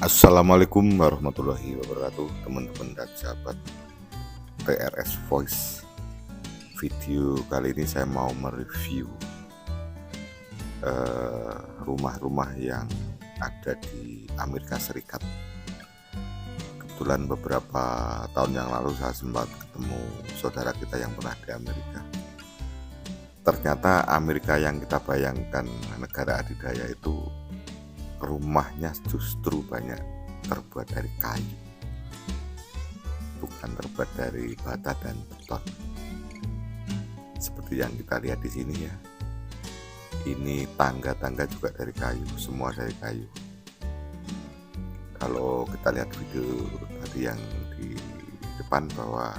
Assalamualaikum warahmatullahi wabarakatuh, teman-teman dan sahabat TRS Voice. Video kali ini saya mau mereview rumah-rumah yang ada di Amerika Serikat. Kebetulan beberapa tahun yang lalu saya sempat ketemu saudara kita yang pernah di Amerika. Ternyata Amerika yang kita bayangkan negara adidaya itu rumahnya justru banyak terbuat dari kayu, bukan terbuat dari bata dan beton seperti yang kita lihat di sini ya. Ini tangga-tangga juga dari kayu, semua dari kayu. Kalau kita lihat video tadi yang di depan bahwa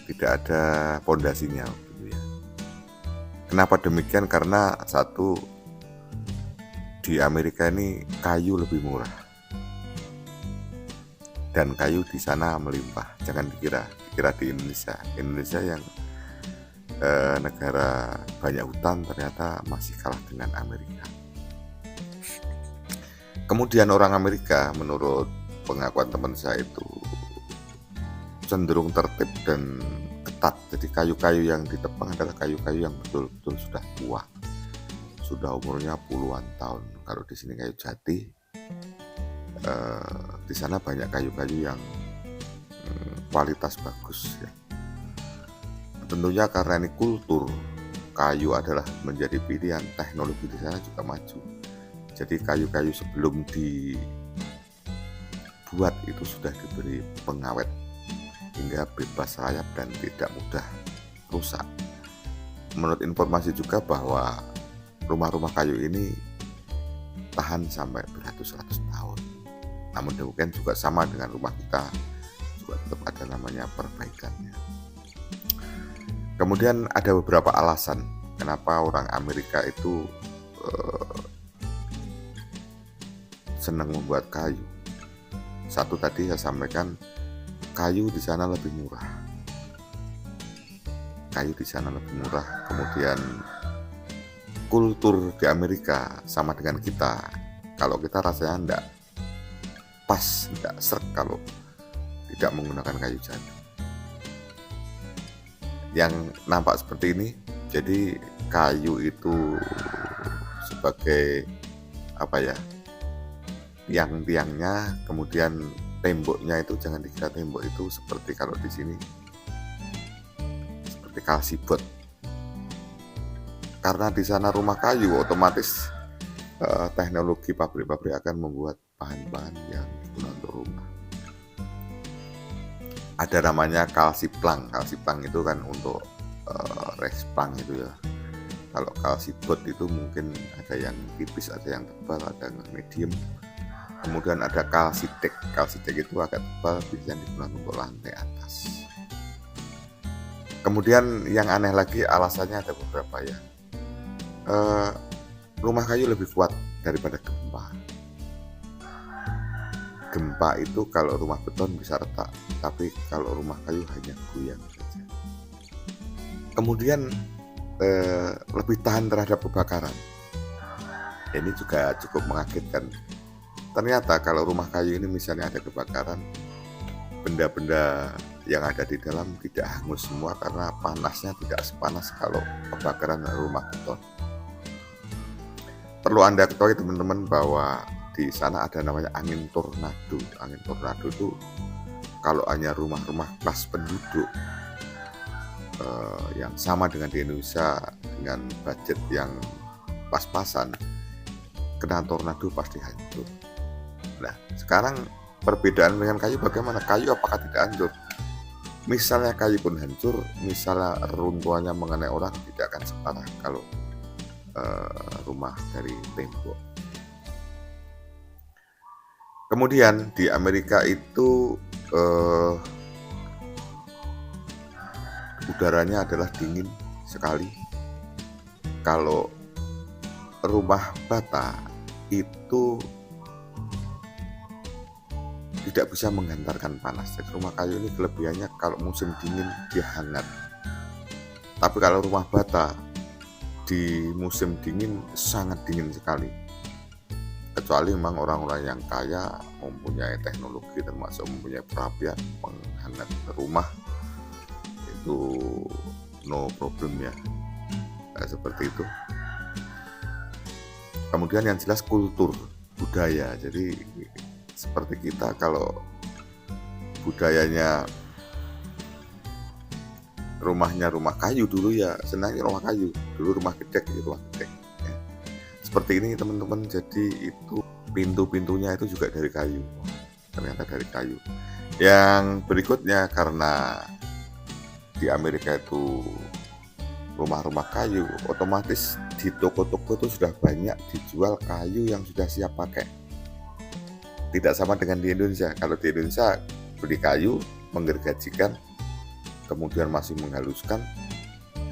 tidak ada pondasinya gitu ya. Kenapa demikian? Karena satu, di Amerika ini kayu lebih murah dan kayu di sana melimpah. Jangan dikira di Indonesia yang negara banyak hutan ternyata masih kalah dengan Amerika. Kemudian orang Amerika menurut pengakuan teman saya itu cenderung tertib dan ketat. Jadi kayu-kayu yang ditebang adalah kayu-kayu yang betul-betul sudah tua, sudah umurnya puluhan tahun. Kalau di sini kayu jati, di sana banyak kayu-kayu yang kualitas bagus ya. Tentunya karena ini kultur kayu adalah menjadi pilihan, teknologi di sana juga maju. Jadi kayu-kayu sebelum dibuat itu sudah diberi pengawet hingga bebas rayap dan tidak mudah rusak. Menurut informasi juga bahwa rumah-rumah kayu ini tahan sampai beratus-ratus tahun. Namun demikian juga sama dengan rumah kita, juga tetap ada namanya perbaikannya. Kemudian ada beberapa alasan kenapa orang Amerika itu senang membuat kayu. Satu tadi saya sampaikan, kayu di sana lebih murah. Kayu di sana lebih murah. Kemudian kultur di Amerika sama dengan kita. Kalau kita rasanya enggak pas, enggak serk kalau tidak menggunakan kayu jati. Yang nampak seperti ini, jadi kayu itu sebagai apa ya, tiang-tiangnya, kemudian temboknya itu jangan dikira tembok itu seperti kalau di sini seperti kalsibot. Karena di sana rumah kayu, otomatis teknologi pabrik-pabrik akan membuat bahan-bahan yang digunakan untuk rumah. Ada namanya kalsiplang. Kalsiplang itu kan untuk resplang itu ya. Kalau kalsibot itu mungkin ada yang tipis, ada yang tebal, ada yang medium. Kemudian ada kalsitek. Kalsitek itu agak tebal, biasanya digunakan untuk lantai atas. Kemudian yang aneh lagi alasannya ada beberapa ya. Rumah kayu lebih kuat daripada gempa. Gempa itu kalau rumah beton bisa retak, tapi kalau rumah kayu hanya goyang saja. Kemudian lebih tahan terhadap kebakaran. Ini juga cukup mengagetkan. Ternyata kalau rumah kayu ini misalnya ada kebakaran, benda-benda yang ada di dalam tidak hangus semua karena panasnya tidak sepanas kalau kebakaran rumah beton. Perlu Anda ketahui teman-teman bahwa di sana ada namanya angin tornado. Angin tornado itu kalau hanya rumah-rumah kelas penduduk yang sama dengan di Indonesia dengan budget yang pas-pasan, kena tornado pasti hancur. Nah, sekarang perbedaan dengan kayu bagaimana? Kayu apakah tidak hancur? Misalnya kayu pun hancur, misalnya runtuhannya mengenai orang tidak akan separah kalau rumah dari tembok. Kemudian di Amerika itu udaranya adalah dingin sekali. Kalau rumah bata itu tidak bisa menghantarkan panas. Jadi rumah kayu ini kelebihannya kalau musim dingin dia hangat. Tapi kalau rumah bata di musim dingin sangat dingin sekali. kecuali memang orang-orang yang kaya mempunyai teknologi termasuk mempunyai perapian penghangat rumah, itu no problem ya. Seperti itu. Kemudian yang jelas kultur budaya. Jadi seperti kita kalau budayanya rumahnya rumah kayu dulu ya senangnya rumah kayu, dulu rumah gedek ya rumah gedek ya. Seperti ini teman-teman, jadi itu pintu-pintunya itu juga dari kayu, ternyata dari kayu. Yang berikutnya, karena di Amerika itu rumah-rumah kayu, otomatis di toko-toko itu sudah banyak dijual kayu yang sudah siap pakai. Tidak sama dengan di Indonesia. Kalau di Indonesia beli kayu, menggergajikan, kemudian masih menghaluskan.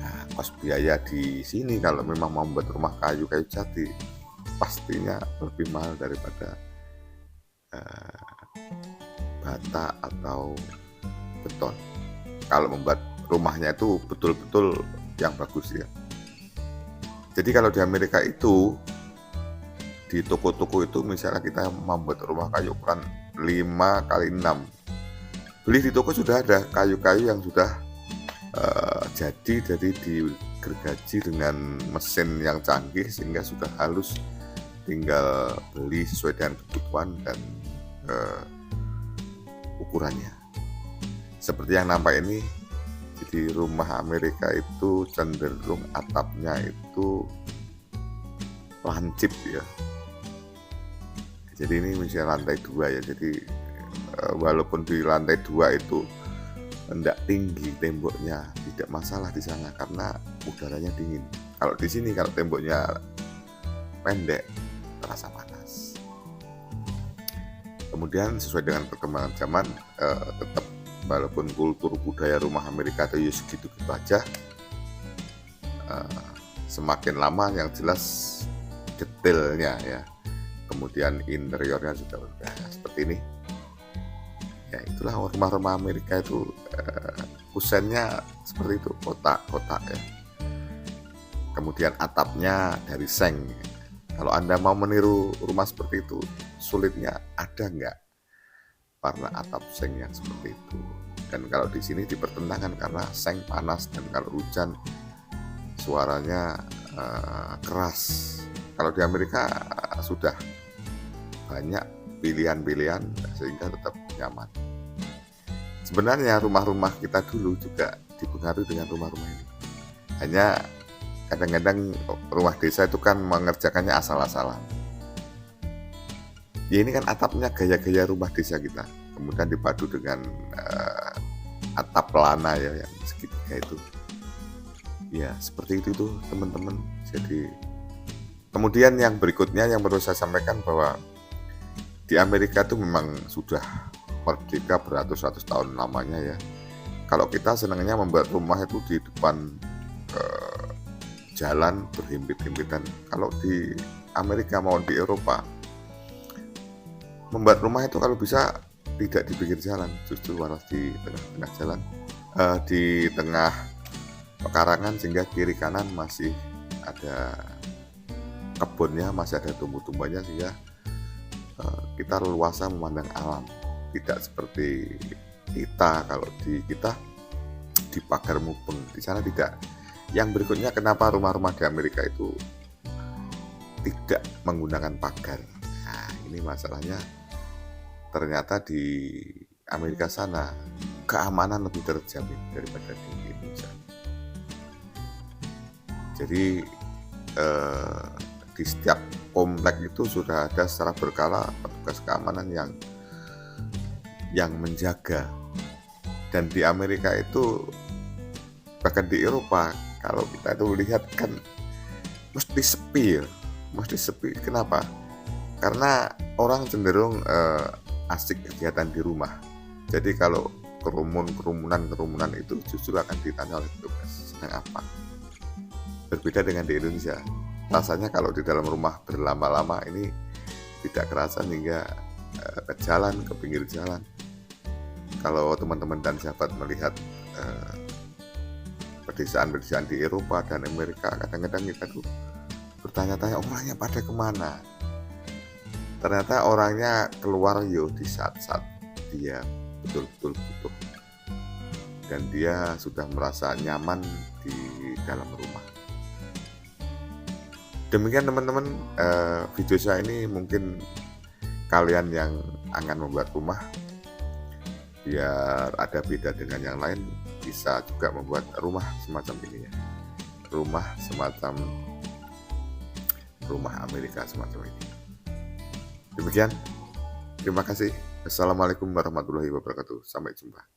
Nah, kos biaya di sini kalau memang mau membuat rumah kayu jati pastinya lebih mahal daripada bata atau beton. Kalau membuat rumahnya itu betul-betul yang bagus ya. Jadi kalau di Amerika itu di toko-toko itu misalnya kita membuat rumah kayu ukuran 5x6, beli di toko sudah ada kayu-kayu yang sudah jadi digergaji dengan mesin yang canggih sehingga sudah halus, tinggal beli sesuai dengan kebutuhan dan ukurannya. Seperti yang nampak ini, jadi rumah Amerika itu cenderung atapnya itu lancip ya. Jadi ini misalnya lantai 2 ya, jadi walaupun di lantai 2 itu hendak tinggi temboknya, tidak masalah di sana karena udaranya dingin. Kalau di sini kalau temboknya pendek terasa panas. Kemudian sesuai dengan perkembangan zaman, tetap walaupun kultur budaya rumah Amerika itu segitu-gitu aja, semakin lama yang jelas detailnya ya, kemudian interiornya juga udah seperti ini. Ya itulah rumah-rumah Amerika itu, kusennya seperti itu, kotak-kotak ya. Kemudian atapnya dari seng. Kalau Anda mau meniru rumah seperti itu, sulitnya ada nggak warna atap seng yang seperti itu? Dan kalau di sini dipertentangkan karena seng panas dan kalau hujan suaranya keras. Kalau di Amerika sudah banyak pilihan-pilihan sehingga tetap nyaman. Sebenarnya rumah-rumah kita dulu juga dipengaruhi dengan rumah-rumah ini. Hanya kadang-kadang rumah desa itu kan mengerjakannya asal-asalan. Ya ini kan atapnya gaya-gaya rumah desa kita, kemudian dipadu dengan atap pelana ya yang segitiga itu. Ya seperti itu tuh teman-teman. Jadi kemudian yang berikutnya yang perlu saya sampaikan bahwa di Amerika itu memang sudah merdeka beratus-ratus tahun lamanya ya. Kalau kita senangnya membuat rumah itu di depan jalan berhimpit-himpitan. Kalau di Amerika mau di Eropa, membuat rumah itu kalau bisa tidak di pinggir jalan, justru harus di tengah-tengah jalan, di tengah pekarangan sehingga kiri kanan masih ada kebunnya, masih ada tumbuh-tumbuhannya sehingga kita leluasa memandang alam. Tidak seperti kita, kalau di kita di pagar mubeng, di sana tidak. Yang berikutnya, kenapa rumah-rumah di Amerika itu tidak menggunakan pagar? Nah, ini masalahnya. Ternyata di Amerika sana keamanan lebih terjamin daripada di Indonesia. Jadi di setiap komplek itu sudah ada secara berkala petugas keamanan yang menjaga. Dan di Amerika itu, bahkan di Eropa, kalau kita itu lihat kan mesti sepi ya, mesti sepi. Kenapa? Karena orang cenderung asik kegiatan di rumah. Jadi kalau kerumunan itu justru akan ditanya oleh petugas sedang apa. Berbeda dengan di Indonesia, rasanya kalau di dalam rumah berlama-lama ini tidak kerasa hingga ke jalan, ke pinggir jalan. Kalau teman-teman dan sahabat melihat pedesaan-pedesaan di Eropa dan Amerika, kadang-kadang kita tuh bertanya-tanya orangnya pada kemana. Ternyata orangnya keluar yo di saat-saat dia betul-betul butuh, dan dia sudah merasa nyaman di dalam rumah. Demikian teman-teman, video saya ini mungkin kalian yang akan membuat rumah, biar ada beda dengan yang lain, bisa juga membuat rumah semacam ini ya. Rumah semacam rumah Amerika semacam ini. Demikian, terima kasih. Assalamualaikum warahmatullahi wabarakatuh. Sampai jumpa.